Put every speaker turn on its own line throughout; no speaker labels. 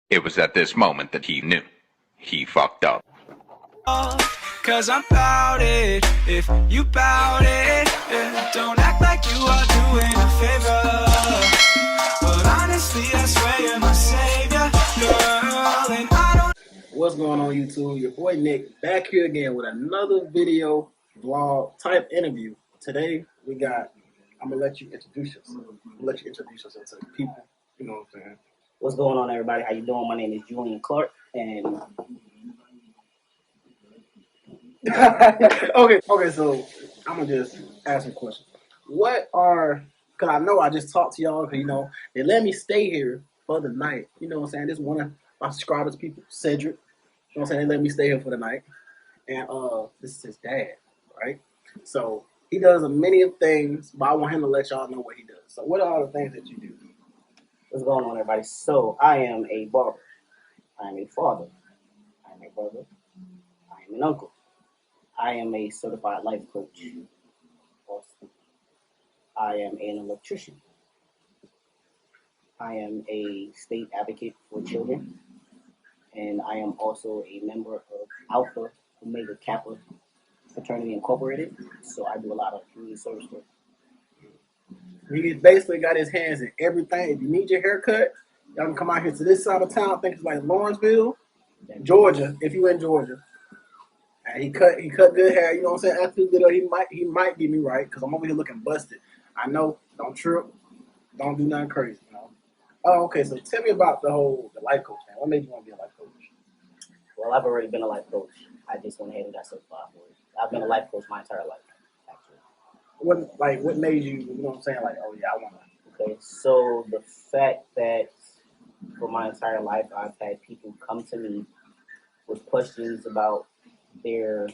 It was at this moment that he knew. He fucked up.
Cause I'm bout it, if you bout it, yeah. Don't act like you are doing a favor, but honestly I swear you're my savior, girl, and I don't.
What's going on YouTube? Your boy Nick back here again with another video vlog type interview. Today we got, I'm gonna let you introduce yourself. To the people, you know what I'm saying?
What's going on, everybody? How you doing? My name is Julian Clark, and
okay, so I'm gonna just ask some questions. Cause I know I just talked to y'all, cause you know, they let me stay here for the night. You know what I'm saying? This one of my subscribers, people, Cedric, you know what I'm saying? They let me stay here for the night. And this is his dad, right? So he does a many of things, but I want him to let y'all know what he does. So what are all the things that you do?
what's going on, everybody? So, I am a barber. I am a father. I am a brother. I am an uncle. I am a certified life coach. Also, I am an electrician. I am a state advocate for children, and I am also a member of Alpha Omega Kappa Fraternity Incorporated. So I do a lot of community service work.
He basically got his hands in everything. If you need your haircut, y'all can come out here to this side of town. I think it's like Lawrenceville, Georgia. If you in Georgia, and he cut good hair. You know what I'm saying? After the video, he might get me right because I'm over here looking busted. I know. Don't trip. Don't do nothing crazy. You know. Oh, okay. So tell me about the life coach, man. What made you want to be a life coach?
Well, I've already been a life coach. I just went ahead and got certified for it. I've been a life coach my entire life, actually.
What made you? You know what I'm saying? Like, oh yeah, I want to.
Okay, so the fact that for my entire life I've had people come to me with questions about their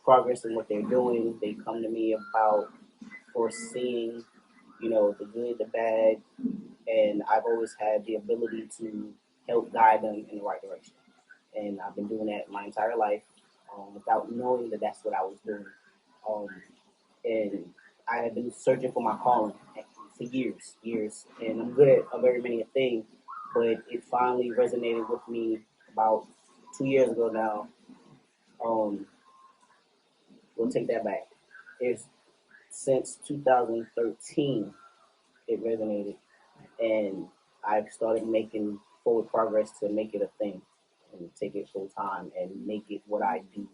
progress and what they're doing. They come to me about foreseeing, the good, the bad, and I've always had the ability to help guide them in the right direction. And I've been doing that my entire life without knowing that that's what I was doing. Um, and I have been searching for my calling for years, and I'm good at a very many things, but it finally resonated with me about 2 years ago now. We'll take that back. It's since 2013 it resonated, and I've started making forward progress to make it a thing and take it full time and make it what I do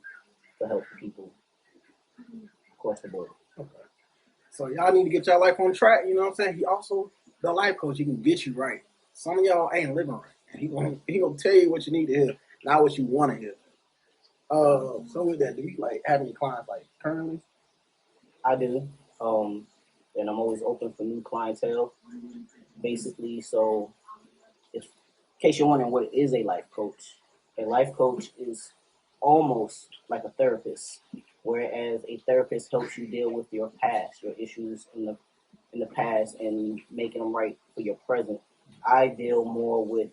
to help people across the board.
Okay. So y'all need to get y'all life on track. You know what I'm saying? He also the life coach. He can get you right. Some of y'all ain't living right, and he gonna tell you what you need to hear, not what you want to hear. So with that, do you like have any clients like currently?
I do, and I'm always open for new clientele. Basically, so in case you're wondering what is a life coach is almost like a therapist, whereas a therapist helps you deal with your past, your issues in the past, and making them right for your present. I deal more with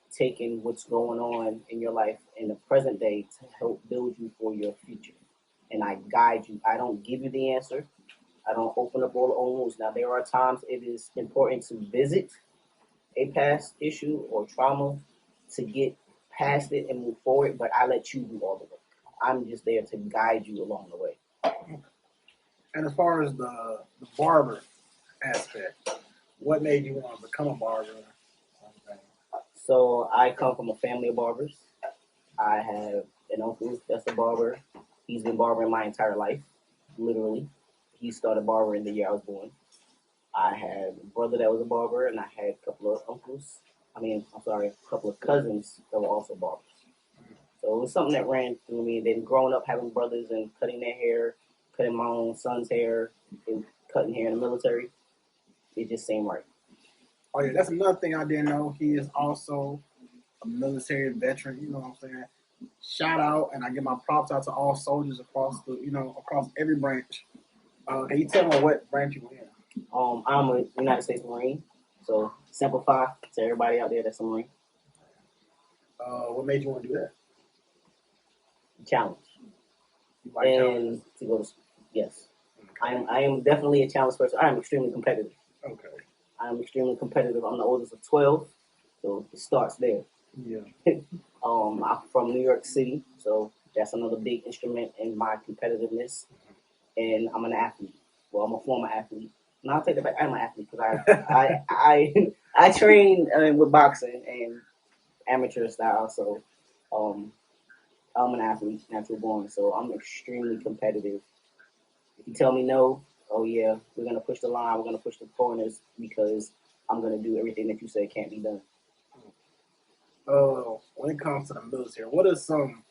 taking what's going on in your life in the present day to help build you for your future. And I guide you. I don't give you the answer. I don't open up all the old wounds. Now, there are times it is important to visit a past issue or trauma to get past it and move forward, but I let you do all the work. I'm just there to guide you along the way.
And as far as the barber aspect, what made you want to become a barber?
So I come from a family of barbers. I have an uncle that's a barber. He's been barbering my entire life, literally. He started barbering the year I was born. I had a brother that was a barber, and I had a couple of a couple of cousins that were also barbers. So it was something that ran through me. Then growing up having brothers and cutting their hair, cutting my own son's hair, and cutting hair in the military, it just seemed right.
Oh yeah, that's another thing I didn't know. He is also a military veteran. You know what I'm saying? Shout out, and I give my props out to all soldiers across across every branch. Can you tell me what branch you were in?
I'm a United States Marine, so simplify to everybody out there that's a Marine.
What made you want to do that?
Challenge.
You like
and to go to yes, okay. I am definitely a challenge person. I am extremely competitive.
Okay.
I am extremely competitive. I'm the oldest of 12. So it starts there.
Yeah.
I'm from New York City, so that's another big instrument in my competitiveness. And I'm an athlete. Well, I'm a former athlete. No, I'll take that back. I'm an athlete because I train with boxing and amateur style. So um, I'm an athlete, natural born. So I'm extremely competitive. If you tell me no, oh yeah, we're gonna push the line. We're gonna push the corners because I'm gonna do everything that you say can't be done.
When it comes to the military, what are some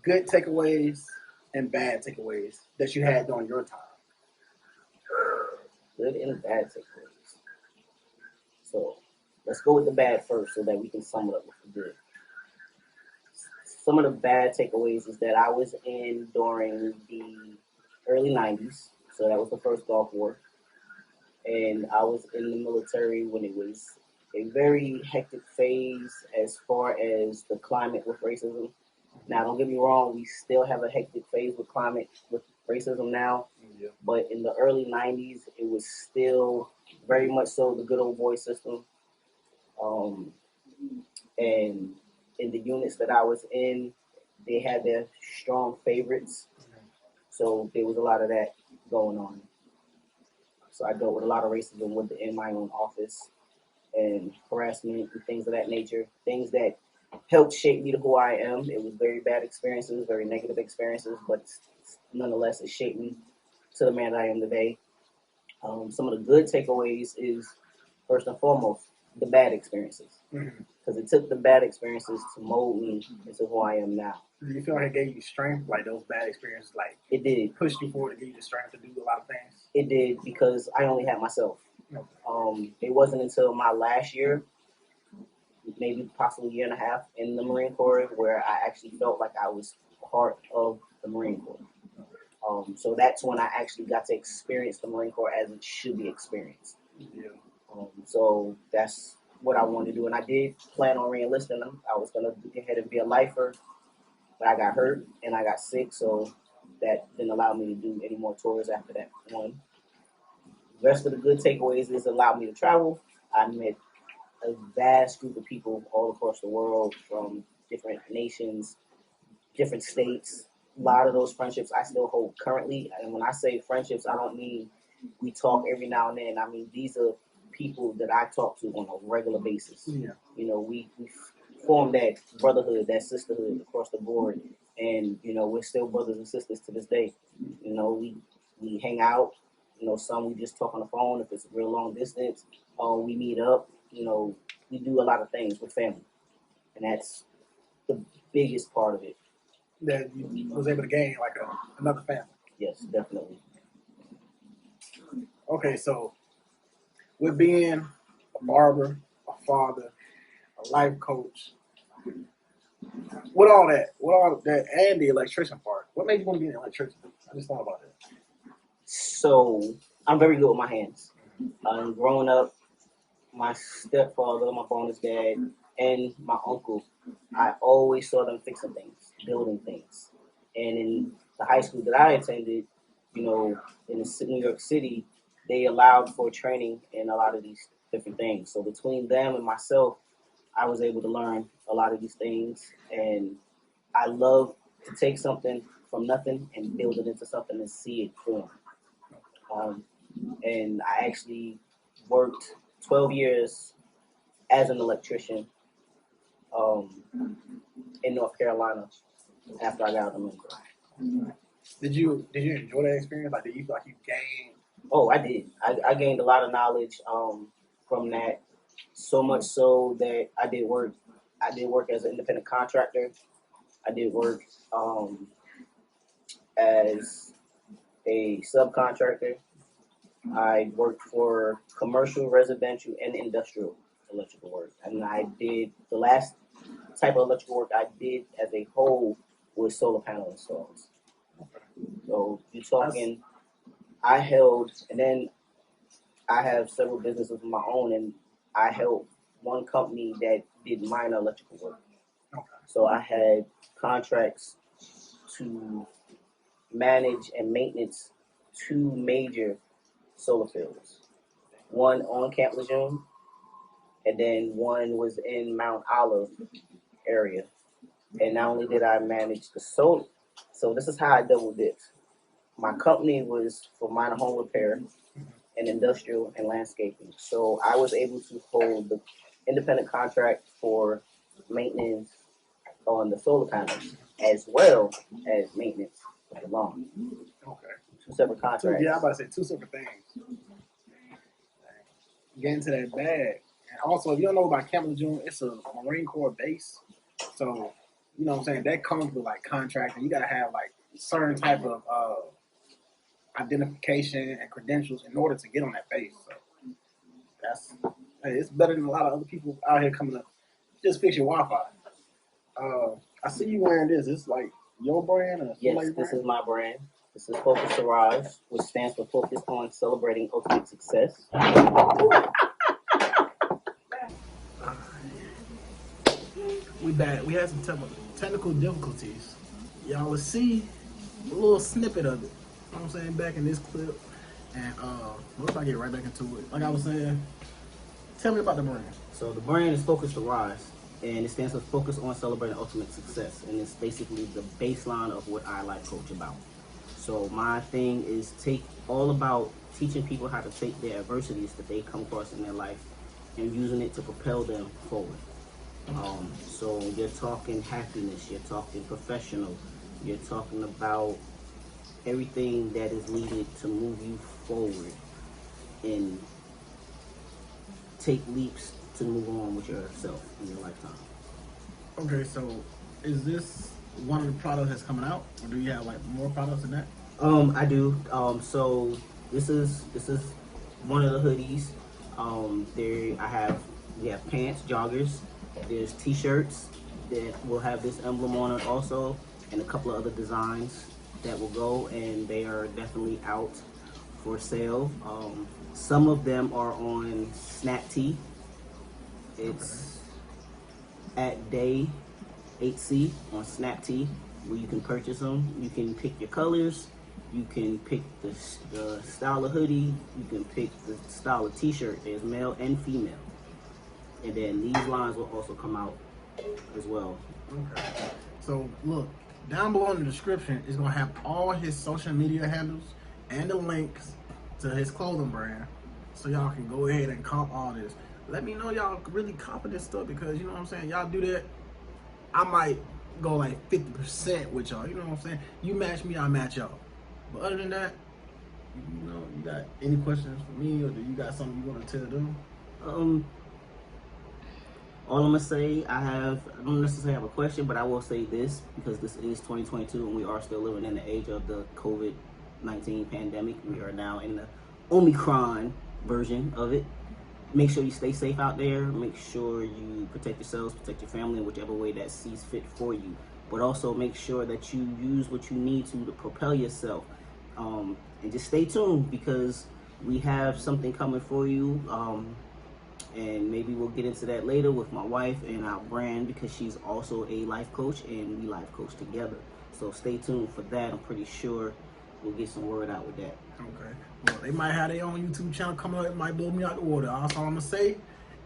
good takeaways and bad takeaways that you had during your time?
Good and bad takeaways. So let's go with the bad first, so that we can sum it up with the good. Some of the bad takeaways is that I was in during the early '90s, so that was the first Gulf War, and I was in the military when it was a very hectic phase as far as the climate with racism. Now, don't get me wrong, we still have a hectic phase with climate with racism now,
Yeah.
but in the early '90s, it was still very much so the good old boy system. Um, and in the units that I was in, they had their strong favorites, so there was a lot of that going on. So I dealt with a lot of racism in my own office and harassment and things of that nature, things that helped shape me to who I am. It was very bad experiences, very negative experiences, but nonetheless, it shaped me to the man that I am today. Some of the good takeaways is, first and foremost, the bad experiences.
Mm-hmm.
Because it took the bad experiences to mold me into who I am now.
Do you feel like it gave you strength, like those bad experiences, like
It did.
pushed you forward to give you the strength to do a lot of things?
It did because I only had myself. It wasn't until my last year, maybe possibly a year and a half in the Marine Corps, where I actually felt like I was part of the Marine Corps. So that's when I actually got to experience the Marine Corps as it should be experienced.
Yeah.
So that's what I wanted to do, and I did plan on re-enlisting them. I was gonna go ahead and be a lifer, but I got hurt and I got sick, so that didn't allow me to do any more tours after that one. The rest of the good takeaways is allowed me to travel. I met a vast group of people all across the world from different nations, different states. A lot of those friendships I still hold currently. And when I say friendships, I don't mean we talk every now and then. I mean, these are people that I talk to on a regular basis.
Yeah.
You know, we form that brotherhood, that sisterhood across the board. And, you know, we're still brothers and sisters to this day. You know, we hang out. You know, some we just talk on the phone if it's a real long distance. We meet up. You know, we do a lot of things with family. And that's the biggest part of it.
That you was able to gain like another family.
Yes, definitely.
Okay, so with being a barber, a father, a life coach, with all that, and the electrician part, what made you want to be an electrician? I just thought about it.
So I'm very good with my hands. Growing up, my stepfather, my bonus dad, and my uncle, I always saw them fixing things, building things. And in the high school that I attended, you know, in New York City, they allowed for training in a lot of these different things. So between them and myself, I was able to learn a lot of these things. And I love to take something from nothing and build it into something and see it form. And I actually worked 12 years as an electrician um, in North Carolina after I got out of the military.
Did you enjoy that experience? Like, did you feel like you gained?
Oh, I did. I gained a lot of knowledge from that. So much so that I did work. I did work as an independent contractor. I did work as a subcontractor. I worked for commercial, residential, and industrial electrical work. And I did the last type of electrical work I did as a whole was solar panel installs. So you're talking, I held, and then I have several businesses of my own, and I held one company that did minor electrical work. So I had contracts to manage and maintenance two major solar fields, one on Camp Lejeune and then one was in Mount Olive area. And not only did I manage the solar, so this is how I double dipped. My company was for minor home repair and industrial and landscaping. So I was able to hold the independent contract for maintenance on the solar panels as well as maintenance of the lawn.
Okay.
Two separate contracts.
Yeah, I'm about to say two separate things. Get into that bag. And also, if you don't know about Camp Lejeune, it's a Marine Corps base. So, you know what I'm saying? That comes with like contracting. You gotta have like certain type of identification and credentials in order to get on that base. So that's it's better than a lot of other people out here coming up. Just fix your Wi-Fi. I see you wearing this. It's like your brand or
Yes,
somebody's
this
brand?
Uh,
is my brand. This is Focus to Rise, which stands for Focus on Celebrating Ultimate Success.
We bad. We had some technical difficulties. Y'all will see a little snippet of it. You know what I'm saying? Back in this clip. And what if I get right back into it? Like I was saying, tell me about the brand.
So the brand is Focus to Rise, and it stands for Focus on Celebrating Ultimate Success, and it's basically the baseline of what I life coach about. So my thing is all about teaching people how to take their adversities that they come across in their life and using it to propel them forward. So you're talking happiness, you're talking professional, you're talking about everything that is needed to move you forward and take leaps to move on with yourself in your lifetime.
Okay, so is this one of the products that's coming out, or do you have like more products than that?
I do. So this is one of the hoodies. We have pants, joggers. There's t-shirts that will have this emblem on it also, and a couple of other designs that will go, and they are definitely out for sale. Some of them are on Snaptee. It's at Day 8C on Snaptee, where you can purchase them. You can pick your colors. You can pick the style of hoodie. You can pick the style of t-shirt. There's male and female. And then these lines will also come out as well.
Okay. So look, down below in the description is gonna have all his social media handles and the links to his clothing brand, so y'all can go ahead and comp all this. Let me know y'all really copy this stuff, because you know what I'm saying, y'all do that, I might go like 50% with y'all. You know what I'm saying? You match me, I match y'all. But other than that, you know, you got any questions for me, or do you got something you want to tell them?
All I'm gonna say, I don't necessarily have a question, but I will say this, because this is 2022 and we are still living in the age of the COVID-19 pandemic. We are now in the Omicron version of it. Make sure you stay safe out there. Make sure you protect yourselves, protect your family in whichever way that sees fit for you. But also make sure that you use what you need to propel yourself. And just stay tuned, because we have something coming for you. And maybe we'll get into that later with my wife and our brand, because she's also a life coach and we life coach together. So stay tuned for that. I'm pretty sure we'll get some word out with that.
Okay. Well, they might have their own YouTube channel coming up. It might blow me out the water. That's all I'm gonna say.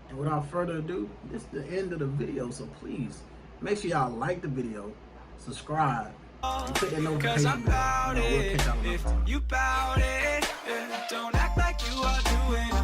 And without further ado, this is the end of the video. So please make sure y'all like the video, subscribe, and click that
Cause
notification
I'm
bell.
about
We'll
it.
catch y'all
If
another time.
you bout it, yeah. Don't act like you are doing a